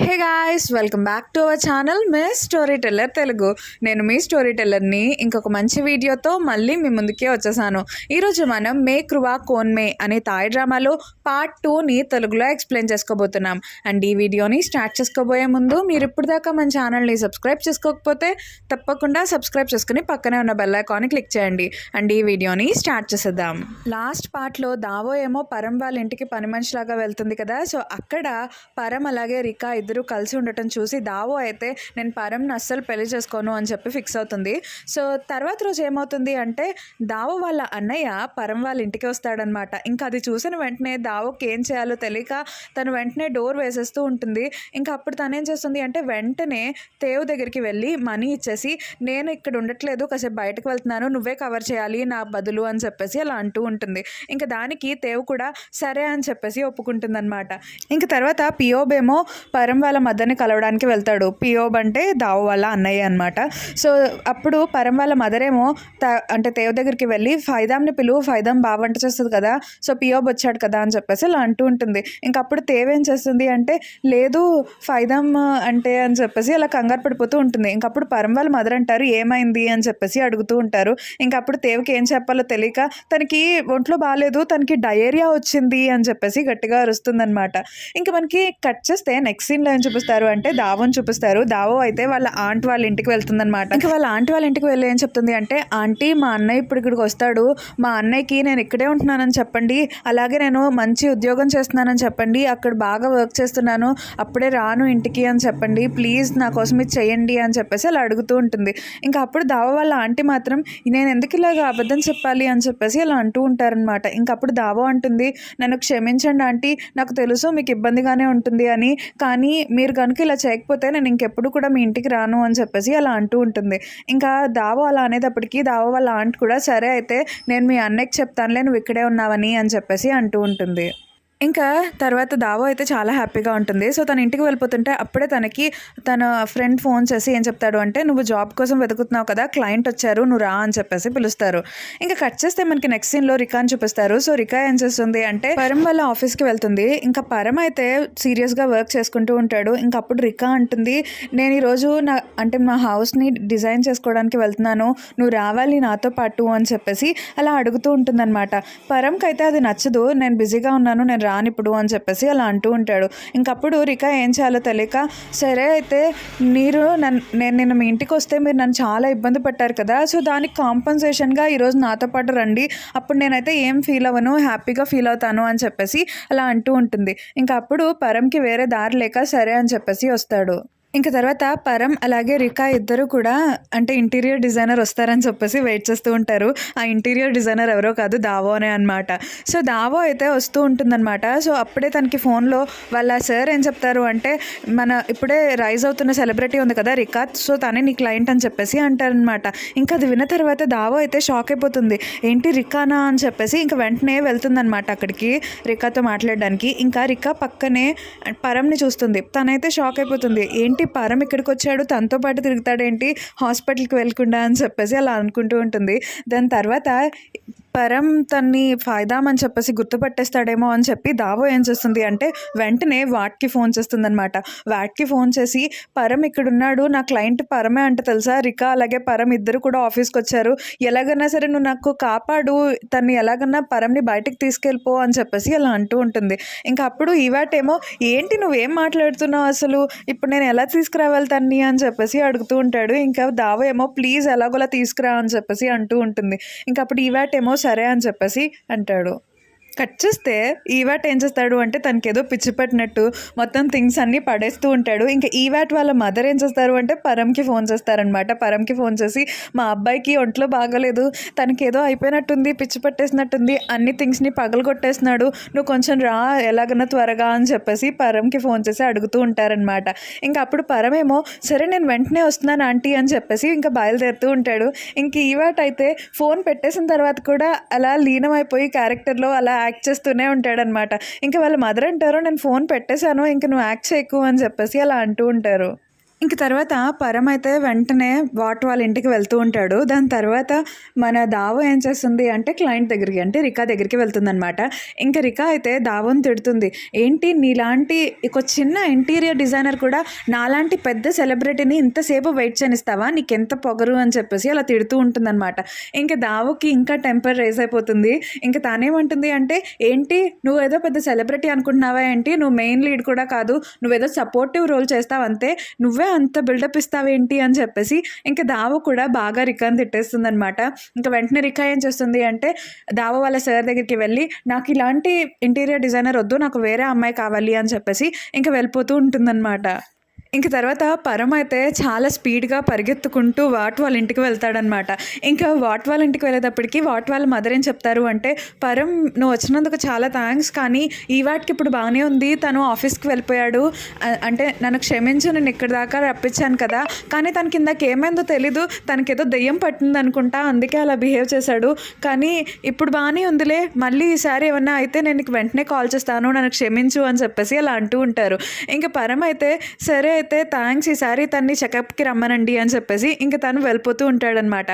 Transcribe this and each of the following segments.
Hey guys, welcome back to our channel miss story teller Telugu. నేను మీ story టెల్లర్ని ఇంకొక మంచి వీడియోతో మళ్ళీ మీ ముందుకే వచ్చేసాను. ఈరోజు మనం మే కృవా కోన్ మే అనే తాయి డ్రామాలో పార్ట్ 2ని తెలుగులో ఎక్స్ప్లెయిన్ చేసుకోబోతున్నాం. అండ్ ఈ వీడియోని స్టార్ట్ చేసుకోబోయే ముందు మీరు ఇప్పటిదాకా మన ఛానల్ని సబ్స్క్రైబ్ చేసుకోకపోతే తప్పకుండా సబ్స్క్రైబ్ చేసుకుని పక్కనే ఉన్న బెల్ ఐకాన్ని క్లిక్ చేయండి. అండ్ ఈ వీడియోని స్టార్ట్ చేసేద్దాం. లాస్ట్ పార్ట్లో దావో ఏమో పరం వాళ్ళ ఇంటికి పని మనిషిలాగా వెళ్తుంది కదా. సో అక్కడ పరం అలాగే రికా ఇద్దరు కలిసి ఉండటం చూసి దావో అయితే నేను పరంని అస్సలు పెళ్లి చేసుకోను అని చెప్పి ఫిక్స్ అవుతుంది. సో తర్వాత రోజు ఏమవుతుంది అంటే దావో వాళ్ళ అన్నయ్య పరం వాళ్ళ ఇంటికి వస్తాడనమాట. ఇంకా అది చూసిన వెంటనే దావోకి ఏం చేయాలో తెలియక తను వెంటనే డోర్ వేసేస్తూ ఉంటుంది. ఇంకా అప్పుడు తను ఏం చేస్తుంది అంటే వెంటనే తేవు దగ్గరికి వెళ్ళి మనీ ఇచ్చేసి నేను ఇక్కడ ఉండట్లేదు, కాసేపు బయటకు వెళ్తున్నాను, నువ్వే కవర్ చేయాలి నా బదులు అని చెప్పేసి అలా అంటూ ఉంటుంది. ఇంకా దానికి తేవు కూడా సరే అని చెప్పేసి ఒప్పుకుంటుంది అనమాట. ఇంకా తర్వాత పియోబ్ ఏమో పరం వాళ్ళ మదర్ని కలవడానికి వెళ్తాడు. పియోబ్ అంటే దావు వాళ్ళ అన్నయ్య అనమాట. సో అప్పుడు పరం వాళ్ళ మదర్ ఏమో అంటే తేవ్ దగ్గరికి వెళ్ళి ఫైదాంని పిలువు, ఫైదాం బాగా వంట చేస్తుంది కదా, సో పియోబ్ వచ్చాడు కదా అని చెప్పేసి అలా అంటూ ఉంటుంది. ఇంకప్పుడు తేవ్ ఏం చేస్తుంది అంటే లేదు ఫైదాం అంటే అని చెప్పేసి అలా కంగారు పడిపోతూ ఉంటుంది. ఇంకప్పుడు పరం వాళ్ళ మదర్ అంటారు ఏమైంది అని చెప్పేసి అడుగుతూ ఉంటారు. ఇంకప్పుడు తేవ్కి ఏం చెప్పాలో తెలియక తనకి ఒంట్లో బాగాలేదు, తనకి డయేరియా వచ్చింది అని చెప్పేసి గట్టిగా అరుస్తుంది అనమాట. ఇంకా మనకి కట్ చేస్తే నెక్స్ట్ సీన్లో ఏం చూపిస్తారు అంటే దావోని చూపిస్తారు. దావో అయితే వాళ్ళ ఆంట్ వాళ్ళ ఇంటికి వెళ్తుంది అనమాట. ఇంకా వాళ్ళ ఆంటీ వాళ్ళ ఇంటికి వెళ్ళి ఏం చెప్తుంది అంటే ఆంటీ మా అన్నయ్య ఇప్పుడు ఇక్కడికి వస్తాడు, మా అన్నయ్యకి నేను ఇక్కడే ఉంటున్నానని చెప్పండి, అలాగే నేను మంచి ఉద్యోగం చేస్తున్నానని చెప్పండి, అక్కడ బాగా వర్క్ చేస్తున్నాను, అప్పుడే రాను ఇంటికి అని చెప్పండి, ప్లీజ్ నా కోసం ఇది చెయ్యండి అని చెప్పేసి అలా అడుగుతూ ఉంటుంది. ఇంకా అప్పుడు దావో వాళ్ళ ఆంటీ మాత్రం నేను ఎందుకు ఇలాగ అబద్ధం చెప్పాలి అని చెప్పేసి అలా అంటూ ఉంటారనమాట. ఇంకా అప్పుడు దావో అంటుంది నన్ను క్షమించండి ఆంటీ, నాకు తెలుసు మీకు ఇబ్బందిగానే ఉంటుంది అని, కానీ మీరు కనుక ఇలా చేయకపోతే నేను ఇంకెప్పుడు కూడా మీ ఇంటికి రాను అని చెప్పేసి అలా అంటూ ఉంటుంది. ఇంకా దావో అలా అనేటప్పటికీ దావో వాళ్ళ ఆంట్ కూడా సరే అయితే నేను మీ అన్నయ్యకి చెప్తానులే నువ్వు ఇక్కడే ఉన్నావని అని చెప్పేసి అంటూ ఉంటుంది. ఇంకా తర్వాత దావో అయితే చాలా హ్యాపీగా ఉంటుంది. సో తన ఇంటికి వెళ్ళిపోతుంటే అప్పుడే తనకి తన ఫ్రెండ్ ఫోన్ చేసి ఏం చెప్తాడు అంటే నువ్వు జాబ్ కోసం వెతుకుతున్నావు కదా, క్లయింట్ వచ్చారు, నువ్వు రా అని చెప్పేసి పిలుస్తారు. ఇంకా కట్ చేస్తే మనకి నెక్స్ట్ సీన్లో రికాని చూపిస్తారు. సో రికా ఏం చేస్తుంది అంటే పరం వాళ్ళ ఆఫీస్కి వెళ్తుంది. ఇంకా పరం అయితే సీరియస్గా వర్క్ చేసుకుంటూ ఉంటాడు. ఇంకా అప్పుడు రికా అంటుంది నేను ఈరోజు మా హౌస్ని డిజైన్ చేసుకోవడానికి వెళ్తున్నాను, నువ్వు రావాలి నాతో పాటు అని చెప్పేసి అలా అడుగుతూ ఉంటుందన్నమాట. పరంకి అయితే అది నచ్చదు, నేను బిజీగా ఉన్నాను, నేను రానిప్పుడు అని చెప్పేసి అలా అంటూ ఉంటాడు. ఇంకప్పుడు రికా ఏం చేయాలో తెలియక సరే అయితే నేను నిన్న మీ ఇంటికి వస్తే మీరు నన్ను చాలా ఇబ్బంది పెట్టారు కదా, సో దానికి కాంపన్సేషన్గా ఈరోజు నాతో పాటు రండి, అప్పుడు నేనైతే ఏం ఫీల్ అవ్వను, హ్యాపీగా ఫీల్ అవుతాను అని చెప్పేసి అలా అంటూ ఉంటుంది. ఇంకా అప్పుడు పరంకి వేరే దారి లేక సరే అని చెప్పేసి వస్తాడు. ఇంకా తర్వాత పరం అలాగే రికా ఇద్దరు కూడా అంటే ఇంటీరియర్ డిజైనర్ వస్తారని చెప్పేసి వెయిట్ చేస్తూ ఉంటారు. ఆ ఇంటీరియర్ డిజైనర్ ఎవరో కాదు దావోనే అనమాట. సో దావో అయితే వస్తూ ఉంటుందన్నమాట. సో అప్పుడే తనకి ఫోన్లో వాళ్ళ సార్ ఏం చెప్తారు అంటే మన ఇప్పుడే రైజ్ అవుతున్న సెలబ్రిటీ ఉంది కదా రికా, సో తనే నీ క్లయింట్ అని చెప్పేసి అంటారనమాట. ఇంకా అది విన్న తర్వాత దావో అయితే షాక్ అయిపోతుంది, ఏంటి రికానా అని చెప్పేసి ఇంకా వెంటనే వెళ్తుందనమాట అక్కడికి రికాతో మాట్లాడడానికి. ఇంకా రికా పక్కనే పరంని చూస్తుంది. తనైతే షాక్ అయిపోతుంది, ఏంటి పరం ఇక్కడికి వచ్చాడు, తనతో పాటు తిరుగుతాడేంటి, హాస్పిటల్కి వెళ్ళకుండా అని చెప్పేసి అలా అనుకుంటూ ఉంటుంది. దాని తర్వాత పరం తన్ని ఫైదాం అని చెప్పేసి గుర్తుపట్టేస్తాడేమో అని చెప్పి దావో ఏం చేస్తుంది అంటే వెంటనే వాట్కి ఫోన్ చేస్తుంది అనమాట. వాట్కి ఫోన్ చేసి పరం ఇక్కడున్నాడు, నా క్లయింట్ పరమే అంటే తెలుసా, రికా అలాగే పరం ఇద్దరు కూడా ఆఫీస్కి వచ్చారు, ఎలాగన్నా సరే నువ్వు నాకు కాపాడు, తన్ని ఎలాగన్నా పరంని బయటకు తీసుకెళ్ళిపో అని చెప్పేసి అలా అంటూ ఉంటుంది. ఇంకా అప్పుడు ఈవాట్ ఏమో ఏంటి నువ్వేం మాట్లాడుతున్నావు అసలు, ఇప్పుడు నేను ఎలా తీసుకురావాలి తన్ని అని చెప్పేసి అడుగుతూ ఉంటాడు. ఇంకా దావో ఏమో ప్లీజ్ ఎలాగోలా తీసుకురా అని చెప్పేసి అంటూ ఉంటుంది. ఇంకా అప్పుడు ఈవాట్ ఏమో సరే అని చెప్పేసి అంటాడు. కట్ చేస్తే ఈవాట్ ఏం చేస్తాడు అంటే తనకి ఏదో పిచ్చి పట్టినట్టు మొత్తం థింగ్స్ అన్నీ పడేస్తూ ఉంటాడు. ఇంకా ఈవాట్ వాళ్ళ మదర్ ఏం చేస్తారు అంటే పరంకి ఫోన్ చేస్తారనమాట. పరంకి ఫోన్ చేసి మా అబ్బాయికి ఒంట్లో బాగలేదు, తనకి ఏదో అయిపోయినట్టుంది, పిచ్చి పట్టేసినట్టుంది, అన్ని థింగ్స్ని పగలగొట్టేస్తున్నాడు, నువ్వు కొంచెం రా ఎలాగన్నా త్వరగా అని చెప్పేసి పరంకి ఫోన్ చేసి అడుగుతూ ఉంటారనమాట. ఇంకా అప్పుడు పరమేమో సరే నేను వెంటనే వస్తున్నాను ఆంటీ అని చెప్పేసి ఇంకా బయలుదేరుతూ ఉంటాడు. ఇంక ఈవాట్ అయితే ఫోన్ పెట్టేసిన తర్వాత కూడా అలా లీనమైపోయి క్యారెక్టర్లో అలా యాక్ట్ చేస్తూనే ఉంటాడనమాట. ఇంకా వాళ్ళ మదర్ అంటారు నేను ఫోన్ పెట్టేశాను, ఇంక నువ్వు యాక్ట్ చేయకు అని చెప్పేసి అలా అంటూ ఉంటారు. ఇంక తర్వాత పరం అయితే వెంటనే వాట్ వాళ్ళ ఇంటికి వెళ్తూ ఉంటాడు. దాని తర్వాత మన దావో ఏం చేస్తుంది అంటే క్లయింట్ దగ్గరికి అంటే రికా దగ్గరికి వెళ్తుందనమాట. ఇంకా రికా అయితే దావోని తిడుతుంది. ఏంటి నీలాంటి ఒక చిన్న ఇంటీరియర్ డిజైనర్ కూడా నాలాంటి పెద్ద సెలబ్రిటీని ఇంతసేపు వెయిట్ చేయనిస్తావా, నీకెంత పొగరు అని చెప్పేసి అలా తిడుతూ ఉంటుందన్నమాట. ఇంకా దావోకి ఇంకా టెంపర్ రేస్ అయిపోతుంది. ఇంకా తానేమంటుంది అంటే ఏంటి నువ్వు ఏదో పెద్ద సెలబ్రిటీ అనుకుంటున్నావా ఏంటి, నువ్వు మెయిన్ లీడ్ కూడా కాదు, నువ్వేదో సపోర్టివ్ రోల్ చేస్తావు అంతే, నువ్వే అంత బిల్డప్ ఇస్తావేంటి అని చెప్పేసి ఇంకా దావో కూడా బాగా రికాని తిట్టేస్తుంది అనమాట. ఇంకా వెంటనే రికా ఏం చేస్తుంది అంటే దావో వాళ్ళ సార్ దగ్గరికి వెళ్ళి నాకు ఇలాంటి ఇంటీరియర్ డిజైనర్ వద్దు, నాకు వేరే అమ్మాయి కావాలి అని చెప్పేసి ఇంకా వెళ్ళిపోతూ ఉంటుందన్నమాట. ఇంక తర్వాత పరం అయితే చాలా స్పీడ్గా పరిగెత్తుకుంటూ వాట్ వాళ్ళ ఇంటికి వెళ్తాడనమాట. ఇంకా వాట్ వాళ్ళ ఇంటికి వెళ్ళేటప్పటికి వాట్ వాళ్ళ మదర్ ఏం చెప్తారు అంటే పరం నువ్వు వచ్చినందుకు చాలా థ్యాంక్స్, కానీ ఈ వాటికి ఇప్పుడు బాగానే ఉంది, తను ఆఫీస్కి వెళ్ళిపోయాడు, అంటే నన్ను క్షమించు, నేను ఇక్కడి దాకా రప్పించాను కదా, కానీ తనకి ఇందాక ఏమైందో తెలీదు, తనకేదో దెయ్యం పట్టింది అనుకుంటా, అందుకే అలా బిహేవ్ చేశాడు, కానీ ఇప్పుడు బాగానే ఉందిలే, మళ్ళీ ఈసారి ఏమన్నా అయితే నేను నీకు వెంటనే కాల్ చేస్తాను, నన్ను క్షమించు అని చెప్పేసి అలా అంటూ ఉంటారు. ఇంకా పరం అయితే సరే అయితే థ్యాంక్స్, ఈసారి తన్ని చెకప్కి రమ్మనండి అని చెప్పేసి ఇంకా తను వెళ్ళిపోతూ ఉంటాడనమాట.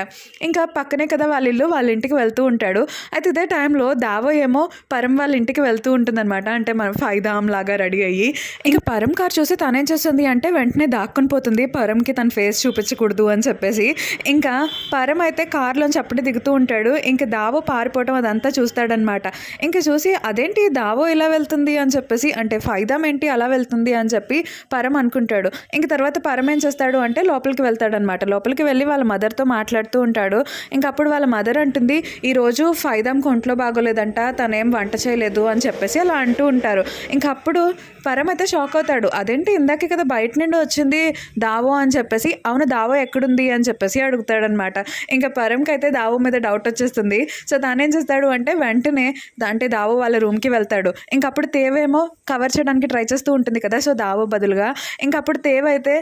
ఇంకా పక్కనే కదా వాళ్ళ ఇల్లు, వాళ్ళ ఇంటికి వెళ్తూ ఉంటాడు. అయితే ఇదే టైంలో దావో ఏమో పరం వాళ్ళ ఇంటికి వెళ్తూ ఉంటుందన్నమాట. అంటే మనం ఫైదాం లాగా రెడీ అయ్యి ఇంకా పరం కార్ చూసి తనేం చేస్తుంది అంటే వెంటనే దాక్కుని పోతుంది, పరంకి తన ఫేస్ చూపించకూడదు అని చెప్పేసి. ఇంకా పరం అయితే కార్లోంచి అప్పుడే దిగుతూ ఉంటాడు. ఇంకా దావో పారిపోవటం అదంతా చూస్తాడనమాట. ఇంకా చూసి అదేంటి దావో ఇలా వెళ్తుంది అని చెప్పేసి, అంటే ఫైదాం ఏంటి అలా వెళ్తుంది అని చెప్పి పరం అనుకుంటాడు. ఇంక తర్వాత పరం ఏం చేస్తాడు అంటే లోపలికి వెళ్తాడనమాట. లోపలికి వెళ్ళి వాళ్ళ మదర్తో మాట్లాడుతూ ఉంటాడు. ఇంకా అప్పుడు వాళ్ళ మదర్ అంటుంది ఈరోజు ఫైదాంకి ఒంట్లో బాగోలేదంట, తనేం వంట చేయలేదు అని చెప్పేసి అలా అంటూ ఉంటారు. ఇంకా అప్పుడు పరం అయితే షాక్ అవుతాడు. అదేంటి ఇందాకే కదా బయట నుండి వచ్చింది దావో అని చెప్పేసి, అవును దావో ఎక్కడుంది అని చెప్పేసి అడుగుతాడనమాట. ఇంకా పరంకి అయితే దావో మీద డౌట్ వచ్చేస్తుంది. సో తానేం చేస్తాడు అంటే వెంటనే అంటే దావో వాళ్ళ రూమ్కి వెళ్తాడు. ఇంకప్పుడు తేవేమో కవర్ చేయడానికి ట్రై చేస్తూ ఉంటుంది కదా, సో దావో బదులుగా ఇంకప్పుడు తేవైతే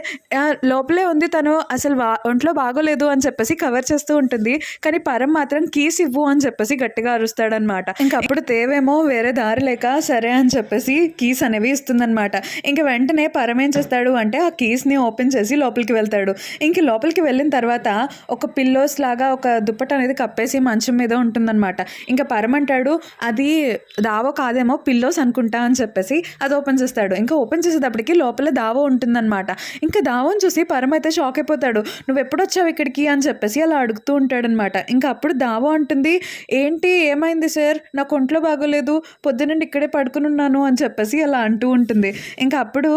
లోపలే ఉంది, తను అసలు ఒంట్లో బాగోలేదు అని చెప్పేసి కవర్ చేస్తూ ఉంటుంది. కానీ పరం మాత్రం కీస్ ఇవ్వు అని చెప్పేసి గట్టిగా అరుస్తాడనమాట. ఇంకప్పుడు తేవేమో వేరే దారి లేక సరే అని చెప్పేసి కీస్ అనేవి ఇస్తుందనమాట. ఇంక వెంటనే పరం ఏం చేస్తాడు అంటే ఆ కీస్ని ఓపెన్ చేసి లోపలికి వెళ్తాడు. ఇంక లోపలికి వెళ్ళిన తర్వాత ఒక పిల్లోస్ లాగా ఒక దుప్పట అనేది కప్పేసి మంచం మీద ఉంటుందన్నమాట. ఇంకా పరం అంటాడు అది దావో కాదేమో పిల్లోస్ అనుకుంటా అని చెప్పేసి అది ఓపెన్ చేస్తాడు. ఇంకా ఓపెన్ చేసేటప్పటికి లోపల దావో ఉంటుందన్నమాట. ఇంకా దావోని చూసి పరం అయితే షాక్ అయిపోతాడు. నువ్వు ఎప్పుడు వచ్చావు ఇక్కడికి అని చెప్పేసి అలా అడుగుతూ ఉంటాడనమాట. ఇంకా అప్పుడు దావో అంటుంది ఏంటి ఏమైంది సార్, నాకు ఒంట్లో బాగోలేదు, పొద్దునండి ఇక్కడే పడుకుని ఉన్నాను అని చెప్పేసి అలా అంటూ ఉంటుంది. ఇంకా అప్పుడు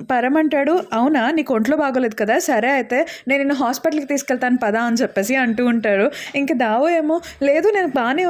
పరం అంటాడు అవునా నీకు ఒంట్లో బాగోలేదు కదా, సరే అయితే నేను నిన్ను హాస్పిటల్కి తీసుకెళ్తాను పదా అని చెప్పేసి అంటూ ఉంటారు. ఇంక దావో ఏమో లేదు నేను బాగానే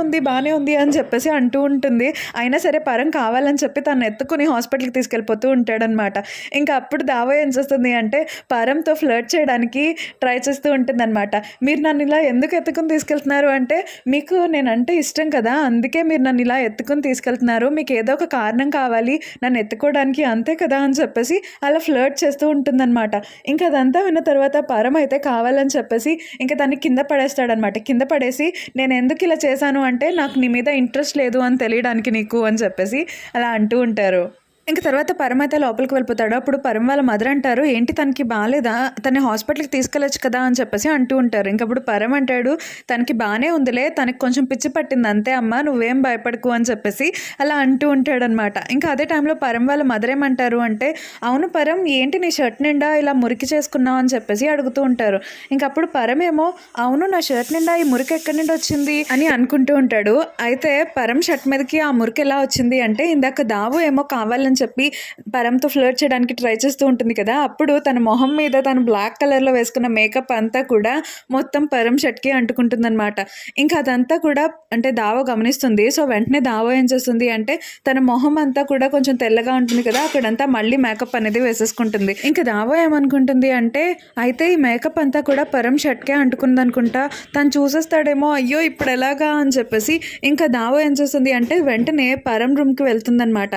ఉంది అని చెప్పేసి అంటూ ఉంటుంది. అయినా సరే పరం కావాలని చెప్పి తను ఎత్తుకుని హాస్పిటల్కి తీసుకెళ్ళిపోతూ ఉంటాడనమాట. ఇంకా అప్పుడు దావో ఏం చేస్తుంది అంటే పరంతో ఫ్లర్ట్ చేయడానికి ట్రై చేస్తూ ఉంటుందన్నమాట. మీరు నన్ను ఇలా ఎందుకు ఎత్తుకుని తీసుకెళ్తున్నారు అంటే మీకు నేనంటే ఇష్టం కదా, అందుకే మీరు నన్ను ఇలా ఎత్తుకుని తీసుకెళ్తున్నారు, మీకు ఏదో ఒక కారణం కావాలి నన్ను ఎత్తుకోవడానికి, అంతే కదా అని చెప్పేసి అలా ఫ్లర్ట్ చేస్తూ ఉంటుందన్నమాట. ఇంకా అదంతా విన్న తర్వాత పరం అయితే కావాలని చెప్పేసి ఇంకా తనని కింద పడేస్తాడనమాట. కింద పడేసి నేను ఎందుకు ఇలా చేశాను అంటే నాకు నీ మీద ఇంట్రెస్ట్ లేదు అని తెలియడానికి నీకు అని చెప్పేసి అలా అంటూ ఉంటారు. ఇంక తర్వాత పరం అయితే లోపలికి వెళ్ళిపోతాడు. అప్పుడు పరం వాళ్ళ మదర్ అంటారు ఏంటి తనకి బాగాలేదా, తనని హాస్పిటల్కి తీసుకెళ్ళచ్చు కదా అని చెప్పేసి అంటూ ఉంటారు. ఇంకప్పుడు పరం అంటాడు తనకి బాగానే ఉందిలే, తనకి కొంచెం పిచ్చి పట్టింది అంతే అమ్మ, నువ్వేం భయపడకు అని చెప్పేసి అలా అంటూ ఉంటాడనమాట. ఇంకా అదే టైంలో పరం వాళ్ళ మదర్ ఏమంటారు అంటే అవును పరం ఏంటి నీ షర్ట్ నిండా ఇలా మురికి చేసుకున్నావు అని చెప్పేసి అడుగుతూ ఉంటారు. ఇంకప్పుడు పరం ఏమో అవును నా షర్ట్ నిండా ఈ మురికి ఎక్కడి నుండి వచ్చింది అని అనుకుంటూ ఉంటాడు. అయితే పరం షర్ట్ మీదకి ఆ మురికి ఎలా వచ్చింది అంటే ఇందాక దావో ఏమో కావాలని చెప్పి పరంతో ఫ్లర్ట్ చేయడానికి ట్రై చేస్తూ ఉంటుంది కదా, అప్పుడు తన మొహం మీద తను బ్లాక్ కలర్లో వేసుకున్న మేకప్ అంతా కూడా మొత్తం పరం షర్ట్కి అంటుకుంటుందన్నమాట. ఇంకా అదంతా కూడా అంటే దావో గమనిస్తుంది. సో వెంటనే దావో ఏం చేస్తుంది అంటే తన మొహం అంతా కూడా కొంచెం తెల్లగా ఉంటుంది కదా, అక్కడంతా మళ్ళీ మేకప్ అనేది వేసేసుకుంటుంది. ఇంకా దావో ఏమనుకుంటుంది అంటే అయితే ఈ మేకప్ అంతా కూడా పరం షర్ట్కే అంటుకుంది అనుకుంటా, తను చూసేస్తాడేమో అయ్యో ఇప్పుడు ఎలాగా అని చెప్పేసి ఇంకా దావో ఏం చేస్తుంది అంటే వెంటనే పరం రూమ్కి వెళ్తుందనమాట.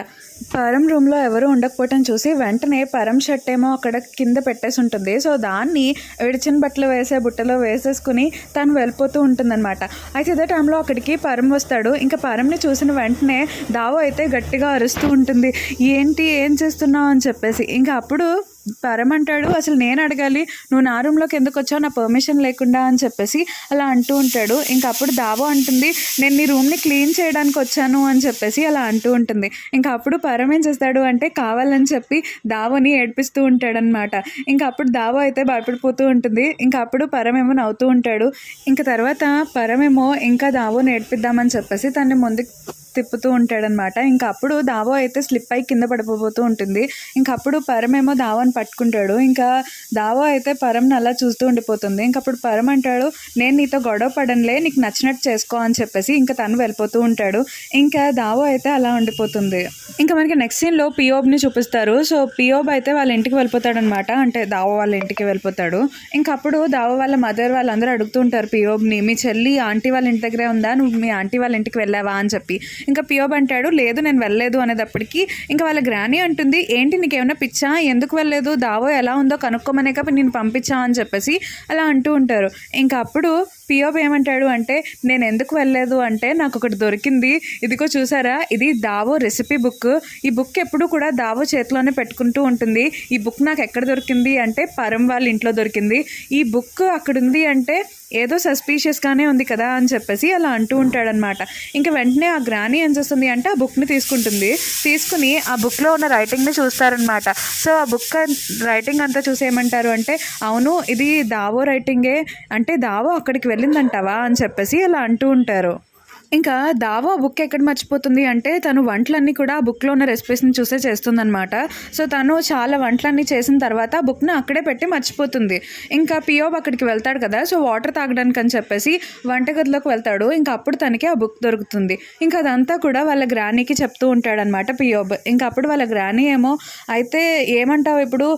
పరం రూమ్లో ఎవరు ఉండకపోవటం చూసి వెంటనే పరం షర్ట్ ఏమో అక్కడ కింద పెట్టేసి ఉంటుంది. సో దాన్ని విడిచిన బట్టలు వేసే బుట్టలో వేసేసుకుని తను వెళ్ళిపోతూ ఉంటుందన్నమాట. అయితే ఇదే టైంలో అక్కడికి పరం వస్తాడు. ఇంకా పరంని చూసిన వెంటనే దావో అయితే గట్టిగా అరుస్తూ ఉంటుంది ఏంటి ఏం చేస్తున్నావు అని చెప్పేసి. ఇంకా అప్పుడు పరం అంటాడు, అసలు నేను అడగాలి, నువ్వు నా రూమ్లోకి ఎందుకు వచ్చావు నా పర్మిషన్ లేకుండా అని చెప్పేసి అలా అంటూ ఉంటాడు. ఇంకా అప్పుడు దావో అంటుంది, నేను నీ రూమ్ని క్లీన్ చేయడానికి వచ్చాను అని చెప్పేసి అలా అంటూ ఉంటుంది. ఇంకా అప్పుడు పరం ఏం చేస్తాడు అంటే కావాలని చెప్పి దావోని ఏడిపిస్తూ ఉంటాడనమాట. ఇంకా అప్పుడు దావో అయితే భయపడిపోతూ ఉంటుంది. ఇంకా అప్పుడు పరమేమో నవ్వుతూ ఉంటాడు. ఇంకా తర్వాత పరమేమో ఇంకా దావోని ఏడిపిద్దామని చెప్పేసి తన్ని ముందుకు తిప్పుతూ ఉంటాడనమాట. ఇంకా అప్పుడు దావో అయితే స్లిప్ అయి కింద పడిపోతూ ఉంటుంది. ఇంకా అప్పుడు పరమేమో దావోని పట్టుకుంటాడు. ఇంకా దావో అయితే పరంని అలా చూస్తూ ఉండిపోతుంది. ఇంకా అప్పుడు పరం అంటాడు, నేను నీతో గొడవ పడనులే, నీకు నచ్చినట్టు చేసుకో అని చెప్పేసి ఇంకా తను వెళ్ళిపోతూ ఉంటాడు. ఇంకా దావో అయితే అలా ఉండిపోతుంది. ఇంకా మనకి నెక్స్ట్ సీన్లో పియోబ్ని చూపిస్తారు. సో పియోబ్ అయితే వాళ్ళ ఇంటికి వెళ్ళిపోతాడనమాట, అంటే దావో వాళ్ళ ఇంటికి వెళ్ళిపోతాడు. ఇంకా అప్పుడు దావో వాళ్ళ మదర్ వాళ్ళందరూ అడుగుతూ ఉంటారు పియోబ్ని, మీ చెల్లి ఆంటీ వాళ్ళ ఇంటి దగ్గరే ఉందా, నువ్వు మీ ఆంటీ వాళ్ళ ఇంటికి వెళ్ళావా అని చెప్పి. ఇంకా పియోబ్ అంటాడు, లేదు నేను వెళ్ళలేదు అనేటప్పటికి ఇంకా వాళ్ళ గ్రానీ అంటుంది, ఏంటి నీకేమైనా పిచ్చా, ఎందుకు వెళ్ళలేదు, దావో ఎలా ఉందో కనుక్కోమనే కాబట్టి నేను పంపించా అని చెప్పేసి అలా అంటూ ఉంటారు. ఇంకా అప్పుడు పియోబ్ ఏమంటాడు అంటే, నేను ఎందుకు వెళ్ళలేదు అంటే నాకు ఒకటి దొరికింది, ఇదిగో చూసారా, ఇది దావో రెసిపీ బుక్. ఈ బుక్ ఎప్పుడు కూడా దావో చేతిలోనే పెట్టుకుంటూ ఉంటుంది. ఈ బుక్ నాకు ఎక్కడ దొరికింది అంటే పరం వాళ్ళ ఇంట్లో దొరికింది. ఈ బుక్ అక్కడ ఉంది అంటే ఏదో సస్పీషియస్గానే ఉంది కదా అని చెప్పేసి అలా అంటూ ఉంటాడనమాట. ఇంకా వెంటనే ఆ గ్రానీ ఏం చేస్తుంది అంటే ఆ బుక్ని తీసుకుని ఆ బుక్లో ఉన్న రైటింగ్ని చూస్తారనమాట. సో ఆ బుక్ రైటింగ్ అంతా చూసి ఏమంటారు అంటే, అవును ఇది దావో రైటింగే, అంటే దావో అక్కడికి వెళ్ళిందంటావా అని చెప్పేసి అలా అంటూ ఉంటారు. ఇంకా దావో ఆ బుక్ ఎక్కడ మర్చిపోతుంది అంటే తను వంటలన్నీ కూడా ఆ బుక్లో ఉన్న రెసిపీస్ని చూసే చేస్తుందనమాట. సో తను చాలా వంటలన్నీ చేసిన తర్వాత ఆ బుక్ని అక్కడే పెట్టి మర్చిపోతుంది. ఇంకా పియోబ్ అక్కడికి వెళ్తాడు కదా, సో వాటర్ తాగడానికి అని చెప్పేసి వంటగదిలోకి వెళ్తాడు. ఇంకా అప్పుడు తనకి ఆ బుక్ దొరుకుతుంది. ఇంకా అదంతా కూడా వాళ్ళ గ్రానీకి చెప్తూ ఉంటాడనమాట పియోబ్. ఇంకా అప్పుడు వాళ్ళ గ్రానీ ఏమో, అయితే ఏమంటావు ఇప్పుడు,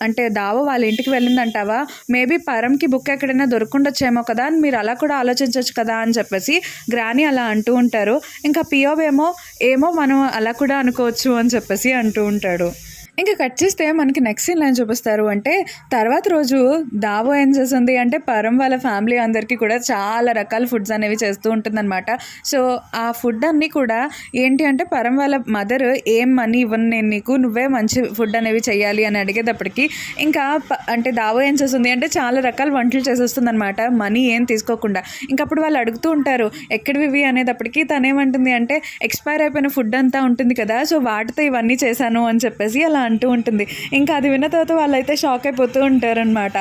అంటే దావో వాళ్ళ ఇంటికి వెళ్ళిందంటావా, మేబీ పరంకి బుక్ ఎక్కడైనా దొరుకుండొచ్చేమో కదా, మీరు అలా కూడా ఆలోచించవచ్చు కదా అని చెప్పేసి గ్రానీ అలా అంటూ ఉంటారు. ఇంకా పియోబ్ ఏమో మనం అలా కూడా అనుకోవచ్చు అని చెప్పేసి అంటూ ఉంటాడు. ఇంకా కట్ చేస్తే మనకి నెక్స్ట్ సీన్ ఏం చూపిస్తారు అంటే, తర్వాత రోజు దావో ఏం చేస్తుంది అంటే పరం వాళ్ళ ఫ్యామిలీ అందరికీ కూడా చాలా రకాల ఫుడ్స్ అనేవి చేస్తూ ఉంటుందన్నమాట. సో ఆ ఫుడ్ అన్నీ కూడా ఏంటి అంటే పరం వాళ్ళ మదర్, ఏం మనీ ఇవ్వను నేను నీకు, నువ్వే మంచి ఫుడ్ అనేవి చేయాలి అని అడిగేటప్పటికి ఇంకా అంటే దావో ఏం చేస్తుంది అంటే చాలా రకాల వంటలు చేసేస్తుంది అనమాట, మనీ ఏం తీసుకోకుండా. ఇంకప్పుడు వాళ్ళు అడుగుతూ ఉంటారు ఎక్కడివి అనేటప్పటికి తనేమంటుంది అంటే, ఎక్స్పైర్ అయిపోయిన ఫుడ్ అంతా ఉంటుంది కదా, సో వాటితో ఇవన్నీ చేశాను అని చెప్పేసి అలా అంటూ ఉంటుంది. ఇంకా అది విన్న తర్వాత వాళ్ళైతే షాక్ అయిపోతూ ఉంటారనమాట.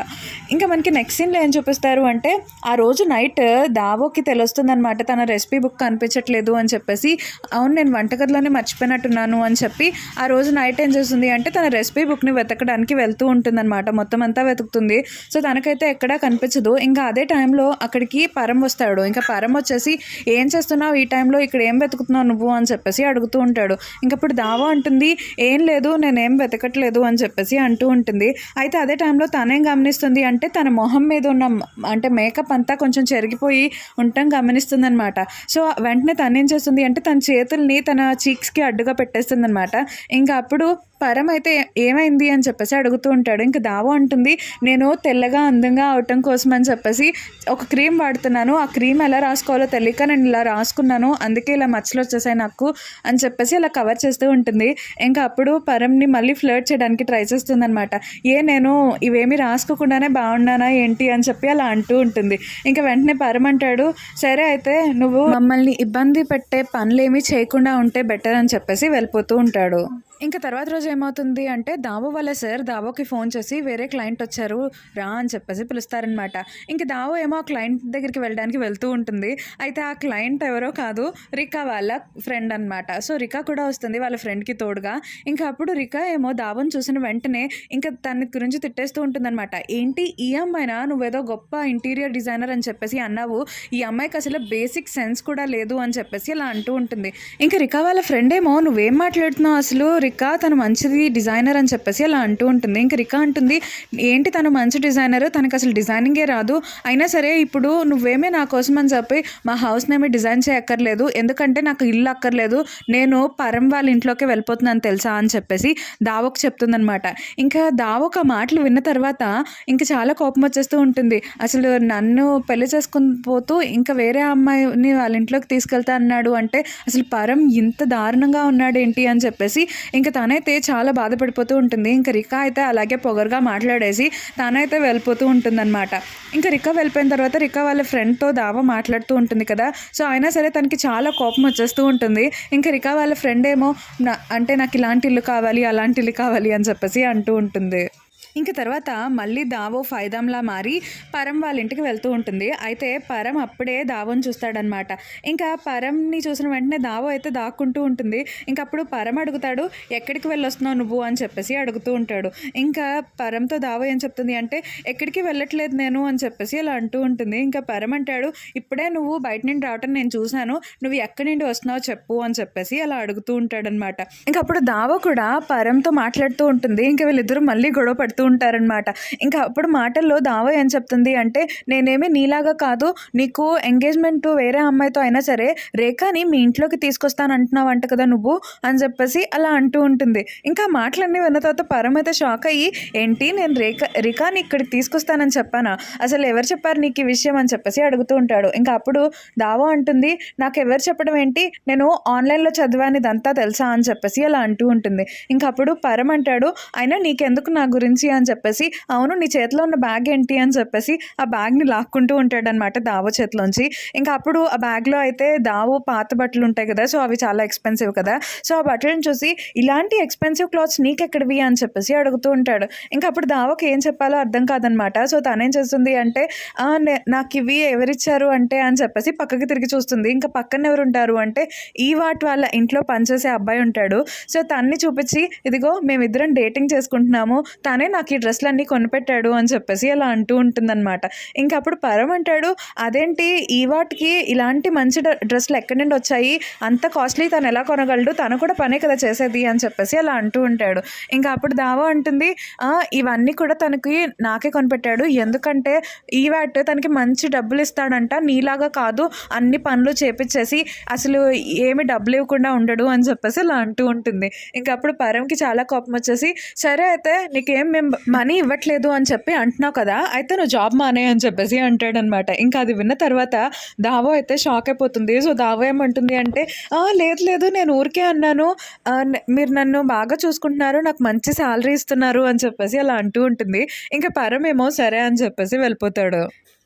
ఇంకా మనకి నెక్స్ట్ సీన్లో ఏం చూపిస్తారు అంటే, ఆ రోజు నైట్ దావోకి తెలుస్తుందనమాట తన రెసిపీ బుక్ కనిపించట్లేదు అని చెప్పేసి. అవును నేను వంటగదిలోనే మర్చిపోయినట్టున్నాను అని చెప్పి ఆ రోజు నైట్ ఏం చేస్తుంది అంటే తన రెసిపీ బుక్ని వెతకడానికి వెళ్తూ ఉంటుందన్నమాట. మొత్తం అంతా వెతుకుతుంది. సో తనకైతే ఎక్కడా కనిపించదు. ఇంకా అదే టైంలో అక్కడికి పరం వస్తాడు. ఇంకా పరం వచ్చేసి, ఏం చేస్తున్నావు ఈ టైంలో, ఇక్కడ ఏం వెతుకుతున్నావు నువ్వు అని చెప్పేసి అడుగుతూ ఉంటాడు. ఇంకప్పుడు దావో అంటుంది, ఏం లేదు నేనేం వెతకట్లేదు అని చెప్పేసి అంటూ ఉంటుంది. అయితే అదే టైంలో తనేం గమనిస్తుంది అంటే తన మొహం మీద ఉన్న అంటే మేకప్ అంతా కొంచెం చెరిగిపోయి ఉండటం గమనిస్తుంది అనమాట. సో వెంటనే తనేం చేస్తుంది అంటే తన చేతుల్ని తన చీక్స్కి అడ్డుగా పెట్టేస్తుంది అనమాట. ఇంకా అప్పుడు పరం అయితే ఏమైంది అని చెప్పేసి అడుగుతూ ఉంటాడు. ఇంకా దావో అంటుంది, నేను తెల్లగా అందంగా అవటం కోసం అని చెప్పేసి ఒక క్రీమ్ వాడుతున్నాను, ఆ క్రీమ్ ఎలా రాసుకోవాలో తెలియక నేను ఇలా రాసుకున్నాను, అందుకే ఇలా మచ్చలు వచ్చేసాయి నాకు అని చెప్పేసి అలా కవర్ చేస్తూ ఉంటుంది. ఇంకా అప్పుడు పరంని మళ్ళీ ఫ్లర్ట్ చేయడానికి ట్రై చేస్తుంది అనమాట. నేను ఇవేమీ రాసుకోకుండానే బాగున్నానా ఏంటి అని చెప్పి అలా అంటూ ఉంటుంది. ఇంకా వెంటనే పరం అంటాడు, సరే అయితే నువ్వు మమ్మల్ని ఇబ్బంది పెట్టే పనులేమీ చేయకుండా ఉంటే బెటర్ అని చెప్పేసి వెళ్ళిపోతూ ఉంటాడు. ఇంకా తర్వాత రోజు ఏమవుతుంది అంటే దావో వాళ్ళ సార్ దావోకి ఫోన్ చేసి వేరే క్లయింట్ వచ్చారు రా అని చెప్పేసి పిలుస్తారనమాట. ఇంకా దావో ఏమో ఆ క్లయింట్ దగ్గరికి వెళ్ళడానికి వెళ్తూ ఉంటుంది. అయితే ఆ క్లయింట్ ఎవరో కాదు, రికా వాళ్ళ ఫ్రెండ్ అనమాట. సో రికా కూడా వస్తుంది వాళ్ళ ఫ్రెండ్కి తోడుగా. ఇంకా అప్పుడు రికా ఏమో దావోని చూసిన వెంటనే ఇంకా తన గురించి తిట్టేస్తూ ఉంటుందన్నమాట. ఏంటి ఈ అమ్మాయినా, నువ్వేదో గొప్ప ఇంటీరియర్ డిజైనర్ అని చెప్పేసి అన్నావు, ఈ అమ్మాయికి అసలు బేసిక్ సెన్స్ కూడా లేదు అని చెప్పేసి అలా అంటూ ఉంటుంది. ఇంకా రికా వాళ్ళ ఫ్రెండ్ ఏమో, నువ్వేం మాట్లాడుతున్నావు అసలు, రికా తను మంచిది డిజైనర్ అని చెప్పేసి అలా అంటూ ఉంటుంది. ఇంక రికా అంటుంది, ఏంటి తను మంచి డిజైనర్, తనకు అసలు డిజైనింగే రాదు, అయినా సరే ఇప్పుడు నువ్వేమే నా కోసం అని చెప్పి మా హౌస్నేమి డిజైన్ చేయక్కర్లేదు, ఎందుకంటే నాకు ఇల్లు అక్కర్లేదు, నేను పరం వాళ్ళ ఇంట్లోకి వెళ్ళిపోతున్నాను తెలుసా అని చెప్పేసి దావోకి చెప్తుందనమాట. ఇంకా దావోకి ఆ మాటలు విన్న తర్వాత ఇంకా చాలా కోపం వచ్చేస్తూ ఉంటుంది. అసలు నన్ను పెళ్లి చేసుకుని పోతూ ఇంకా వేరే అమ్మాయిని వాళ్ళ ఇంట్లోకి తీసుకెళ్తా అన్నాడు అంటే అసలు పరం ఇంత దారుణంగా ఉన్నాడు ఏంటి అని చెప్పేసి ఇంక తనైతే చాలా బాధపడిపోతూ ఉంటుంది. ఇంక రికా అయితే అలాగే పొగరుగా మాట్లాడేసి తనైతే వెళ్ళిపోతూ ఉంటుందన్నమాట. ఇంక రికా వెళ్ళిపోయిన తర్వాత రికా వాళ్ళ ఫ్రెండ్‌తో దావ మాట్లాడుతూ ఉంటుంది కదా! సో, అయినా సరే తనకి చాలా కోపం వచ్చేస్తూ ఉంటుంది. ఇంక రికా వాళ్ళ ఫ్రెండ్ ఏమో అంటే నాకు ఇలాంటి ఇల్లు కావాలి, అలాంటి ఇల్లు కావాలి అని చెప్పేసి అంటూ ఉంటుంది. ఇంక తర్వాత మళ్ళీ దావో ఫైదాంలా మారి పరం వాళ్ళ ఇంటికి వెళ్తూ ఉంటుంది. అయితే పరం అప్పుడే దావోని చూస్తాడనమాట. ఇంకా పరంని చూసిన వెంటనే దావో అయితే దాక్కుంటూ ఉంటుంది. ఇంక అప్పుడు పరం అడుగుతాడు, ఎక్కడికి వెళ్ళొస్తున్నావు నువ్వు అని చెప్పేసి అడుగుతూ ఉంటాడు. ఇంకా పరంతో దావో ఏం చెప్తుంది అంటే, ఎక్కడికి వెళ్ళట్లేదు నేను అని చెప్పేసి అలా అంటూ ఉంటుంది. ఇంకా పరం అంటాడు, ఇప్పుడే నువ్వు బయట నుండి రావటం నేను చూశాను, నువ్వు ఎక్కడి నుండి వస్తున్నావో చెప్పు అని చెప్పేసి అలా అడుగుతూ ఉంటాడనమాట. ఇంక అప్పుడు దావో కూడా పరంతో మాట్లాడుతూ ఉంటుంది. ఇంకా వీళ్ళిద్దరూ మళ్ళీ గొడవ పడుతూ ఉంటారనమాట. ఇంకా అప్పుడు మాటల్లో దావో ఏం చెప్తుంది అంటే, నేనేమి నీలాగా కాదు, నీకు ఎంగేజ్మెంట్ వేరే అమ్మాయితో అయినా సరే రేఖని మీ ఇంట్లోకి తీసుకొస్తానంటున్నావంట కదా నువ్వు అని చెప్పేసి అలా అంటూ ఉంటుంది. ఇంకా మాటలన్నీ విన్న తర్వాత పరం అయితే షాక్ అయ్యి, ఏంటి నేను రికాని ఇక్కడికి తీసుకొస్తానని చెప్పానా, అసలు ఎవరు చెప్పారు నీకు ఈ విషయం అని చెప్పేసి అడుగుతూ ఉంటాడు. ఇంకా అప్పుడు దావో అంటుంది, నాకు ఎవరు చెప్పడం ఏంటి, నేను ఆన్లైన్లో చదివాను ఇదంతా తెలుసా అని చెప్పేసి అలా అంటూ ఉంటుంది. ఇంకా అప్పుడు పరం అంటాడు, అయినా నీకెందుకు నా గురించి అని చెప్పేసి, అవును నీ చేతిలో ఉన్న బ్యాగ్ ఏంటి అని చెప్పేసి ఆ బ్యాగ్ని లాక్కుంటూ ఉంటాడనమాట దావో చేతిలోంచి. ఇంకా అప్పుడు ఆ బ్యాగ్లో అయితే దావో పాత బట్టలు ఉంటాయి కదా, సో అవి చాలా ఎక్స్పెన్సివ్ కదా, సో ఆ బట్టలను చూసి ఇలాంటి ఎక్స్పెన్సివ్ క్లాత్స్ నీకెక్కడివి అని చెప్పేసి అడుగుతూ ఉంటాడు. ఇంకా అప్పుడు దావోకి ఏం చెప్పాలో అర్థం కాదనమాట. సో తనేం చేస్తుంది అంటే, నాకు ఇవి ఎవరిచ్చారు అంటే అని చెప్పేసి పక్కకి తిరిగి చూస్తుంది. ఇంకా పక్కన ఎవరు ఉంటారు అంటే, ఈ వాటి వాళ్ళ ఇంట్లో పనిచేసే అబ్బాయి ఉంటాడు. సో తన్ని చూపించి, ఇదిగో మేమిద్దరం డేటింగ్ చేసుకుంటున్నాము, తనే నాకు ఈ డ్రెస్లన్నీ కొనిపెట్టాడు అని చెప్పేసి అలా అంటూ ఉంటుందన్నమాట. ఇంకా అప్పుడు పరం అంటాడు, అదేంటి ఈ వాటికి ఇలాంటి మంచి డ్రెస్సులు ఎక్కడి నుండి వచ్చాయి, అంత కాస్ట్లీ తను ఎలా కొనగలడు, తను కూడా పనే కదా చేసేది అని చెప్పేసి అలా అంటూ ఉంటాడు. ఇంకా అప్పుడు దావో అంటుంది, ఇవన్నీ కూడా తనకి నాకే కొనిపెట్టాడు, ఎందుకంటే ఈ వాట్ తనకి మంచి డబ్బులు ఇస్తాడంట, నీలాగా కాదు అన్ని పనులు చేపించేసి అసలు ఏమి డబ్బులు ఇవ్వకుండా ఉండడు అని చెప్పేసి అలా అంటూ ఉంటుంది. ఇంకా అప్పుడు పరంకి చాలా కోపం వచ్చేసి, సరే అయితే నీకేం మేము మనీ ఇవ్వట్లేదు అని చెప్పి అంటున్నావు కదా, అయితే నువ్వు జాబ్ మానే అని చెప్పేసి అంటాడనమాట. ఇంకా అది విన్న తర్వాత దావో అయితే షాక్ అయిపోతుంది. సో దావో ఏమంటుంది అంటే, లేదు లేదు నేను ఊరికే అన్నాను, మీరు నన్ను బాగా చూసుకుంటున్నారు, నాకు మంచి శాలరీ ఇస్తున్నారు అని చెప్పేసి అలా అంటూ ఉంటుంది. ఇంకా పరం ఏమో సరే అని చెప్పేసి వెళ్ళిపోతాడు.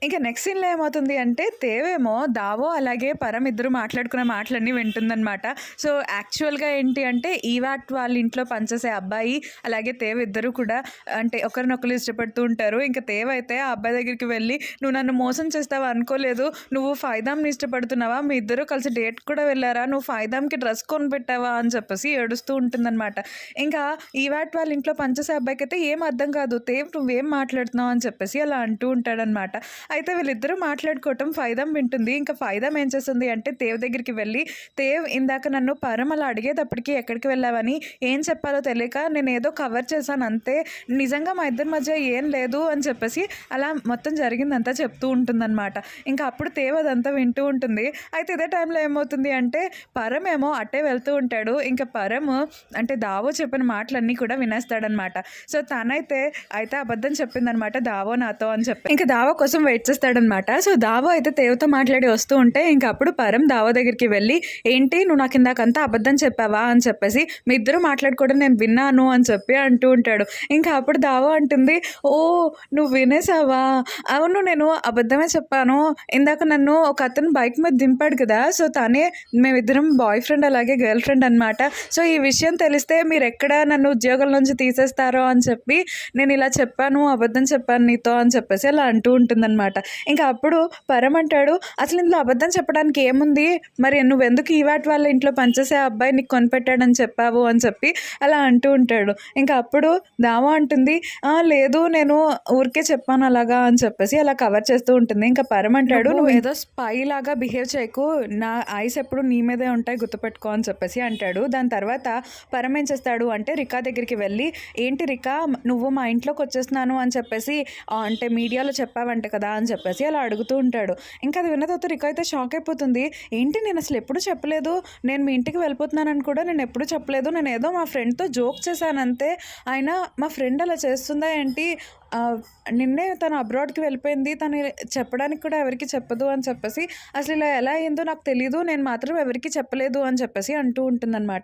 ఇంకా నెక్స్ట్ సీన్లో ఏమవుతుంది అంటే, తేవేమో దావో అలాగే పరం ఇద్దరు మాట్లాడుకున్న మాటలన్నీ వింటుందన్నమాట. సో యాక్చువల్గా ఏంటి అంటే, ఈవాట్ వాళ్ళ ఇంట్లో పనిచేసే అబ్బాయి అలాగే తేవ్ ఇద్దరు కూడా అంటే ఒకరినొకరు ఇష్టపడుతూ ఉంటారు. ఇంకా తేవ్ అయితే ఆ అబ్బాయి దగ్గరికి వెళ్ళి, నువ్వు నన్ను మోసం చేస్తావా అనుకోలేదు, నువ్వు ఫైదాంని ఇష్టపడుతున్నావా, మీ ఇద్దరు కలిసి డేట్ కూడా వెళ్ళారా, నువ్వు ఫైదాంకి డ్రెస్ కొనిపెట్టావా అని చెప్పేసి ఏడుస్తూ ఉంటుందన్నమాట. ఇంకా ఈవాట్ వాళ్ళ ఇంట్లో పనిచేసే అబ్బాయికి అయితే ఏం అర్థం కాదు, తేవ్ నువ్వేం మాట్లాడుతున్నావు అని చెప్పేసి అలా అంటూ ఉంటాడనమాట. అయితే వీళ్ళిద్దరూ మాట్లాడుకోవటం ఫైదాం వింటుంది. ఇంకా ఫైదాం ఏం చేస్తుంది అంటే, తేవ్ దగ్గరికి వెళ్ళి, తేవ్ ఇందాక నన్ను పరం అలా అడిగేటప్పటికి ఎక్కడికి వెళ్ళావని ఏం చెప్పాలో తెలియక నేను ఏదో కవర్ చేశాను అంతే, నిజంగా మా ఇద్దరి మధ్య ఏం లేదు అని చెప్పేసి అలా మొత్తం జరిగిందంతా చెప్తూ ఉంటుందన్నమాట. ఇంకా అప్పుడు తేవ్ అదంతా వింటూ ఉంటుంది. అయితే ఇదే టైంలో ఏమవుతుంది అంటే, పరం ఏమో అట్టే వెళ్తూ ఉంటాడు. ఇంకా పరం అంటే దావో చెప్పిన మాటలన్నీ కూడా వినేస్తాడనమాట. సో తనైతే అబద్ధం చెప్పిందనమాట దావో నాతో అని చెప్పి. ఇంకా దావో కోసం వెయిట్ చేస్తాడనమాట. సో దావో అయితే తేవ్తో మాట్లాడి వస్తూ ఉంటే, ఇంకా అప్పుడు పరం దావో దగ్గరికి వెళ్ళి, ఏంటి నువ్వు నాకు ఇందాకంతా అబద్ధం చెప్పావా అని చెప్పేసి, మీ ఇద్దరు మాట్లాడుకోవడం నేను విన్నాను అని చెప్పి అంటూ ఉంటాడు. ఇంకా అప్పుడు దావో అంటుంది, ఓ నువ్వు వినేసావా, అవును నేను అబద్ధమే చెప్పాను, ఇందాక నన్ను ఒక అతను బైక్ మీద దింపాడు కదా, సో తనే మేమిద్దరం బాయ్ ఫ్రెండ్ అలాగే గర్ల్ ఫ్రెండ్ అనమాట, సో ఈ విషయం తెలిస్తే మీరు ఎక్కడ నన్ను ఉద్యోగం నుంచి తీసేస్తారో అని చెప్పి నేను ఇలా చెప్పాను, అబద్ధం చెప్పాను నీతో అని చెప్పేసి అలా అంటూ ఉంటుందన్నమాట. ఇంకా అప్పుడు పరం అంటాడు, అసలు ఇందులో అబద్ధం చెప్పడానికి ఏముంది, మరి నువ్వెందుకు ఈవాట్ వాళ్ళ ఇంట్లో పనిచేసే అబ్బాయి నీకు కొనిపెట్టాడని చెప్పావు అని చెప్పి అలా అంటూ ఉంటాడు. ఇంకా అప్పుడు దావో అంటుంది, లేదు నేను ఊరికే చెప్పాను అలాగా అని చెప్పేసి అలా కవర్ చేస్తూ ఉంటుంది. ఇంకా పరం అంటాడు, నువ్వు ఏదో స్పై లాగా బిహేవ్ చేయకు, నా ఐస్ ఎప్పుడు నీ మీదే ఉంటాయి గుర్తుపెట్టుకో అని చెప్పేసి అంటాడు. దాని తర్వాత పరం ఏం చేస్తాడు అంటే, రికా దగ్గరికి వెళ్ళి, ఏంటి రికా నువ్వు మా ఇంట్లోకి వచ్చేస్తున్నాను అని చెప్పేసి అంటే మీడియాలో చెప్పావంట కదా అని చెప్పేసి అలా అడుగుతూ ఉంటాడు. ఇంకా అది విన్న తర్వాత రికా అయితే షాక్ అయిపోతుంది. ఏంటి నేను అసలు ఎప్పుడు చెప్పలేదు, నేను మీ ఇంటికి వెళ్ళిపోతున్నానని కూడా నేను ఎప్పుడు చెప్పలేదు, నేను ఏదో మా ఫ్రెండ్తో జోక్ చేశాను అంతే, అయినా మా ఫ్రెండ్ అలా చేస్తుందా ఏంటి, నిన్నే తను అబ్రాడ్కి వెళ్ళిపోయింది, తను చెప్పడానికి కూడా ఎవరికి చెప్పదు అని చెప్పేసి, అసలు ఇలా ఎలా అయిందో నాకు తెలీదు, నేను మాత్రం ఎవరికి చెప్పలేదు అని చెప్పేసి అంటూ ఉంటుందన్నమాట.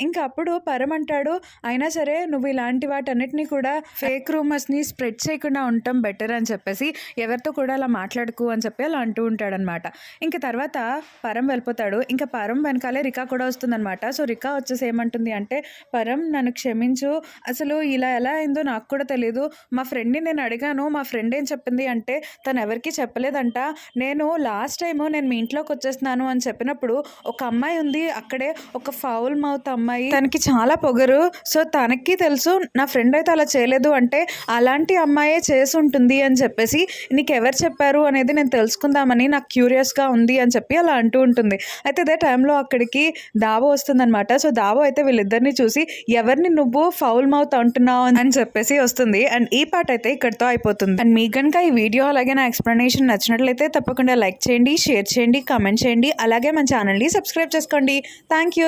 ఇంకా అప్పుడు పరం అంటాడు, అయినా సరే నువ్వు ఇలాంటి వాటన్నిటిని కూడా ఫేక్ రూమర్స్ని స్ప్రెడ్ చేయకుండా ఉండటం బెటర్ అని చెప్పేసి, ఎవరితో కూడా అలా మాట్లాడుకు అని చెప్పి అలా అంటూ ఉంటాడనమాట. ఇంకా తర్వాత పరం వెళ్ళిపోతాడు. ఇంకా పరం వెనకాలే రికా కూడా వస్తుందన్నమాట. సో రికా వచ్చేసి ఏమంటుంది అంటే, పరం నన్ను క్షమించు, అసలు ఇలా ఎలా అయిందో నాకు కూడా తెలియదు, మా ఫ్రెండ్ని నేను అడిగాను, మా ఫ్రెండ్ ఏం చెప్పింది అంటే తను ఎవరికి చెప్పలేదంట, నేను లాస్ట్ టైము నేను మీ ఇంట్లోకి వచ్చేస్తున్నాను అని చెప్పినప్పుడు ఒక అమ్మాయి ఉంది అక్కడే, ఒక ఫౌల్ మౌత్ అమ్మాయి, తనకి చాలా పొగరు, సో తనకి తెలుసు నా ఫ్రెండ్ అయితే అలా చేయలేదు అంటే అలాంటి అమ్మాయే చేసి ఉంటుంది అని చెప్పేసి, నీకు ఎవరు చెప్పారు అనేది నేను తెలుసుకుందామని నాకు క్యూరియస్గా ఉంది అని చెప్పి అలా అంటూ ఉంటుంది. అయితే అదే టైంలో అక్కడికి దావో వస్తుందన్నమాట. సో దావో అయితే వీళ్ళిద్దరిని చూసి, ఎవరిని నువ్వు ఫౌల్ మౌత్ అంటున్నావు అని చెప్పేసి వస్తుంది. అండ్ ఈ పార్ట్ అయితే ఇక్కడితో అయిపోతుంది. అండ్ మీకు కనుక ఈ వీడియో అలాగే నా ఎక్స్ప్లెనేషన్ నచ్చినట్లయితే తప్పకుండా లైక్ చేయండి, షేర్ చేయండి, కామెంట్ చేయండి, అలాగే మన ఛానల్ని సబ్స్క్రైబ్ చేసుకోండి. Thank you.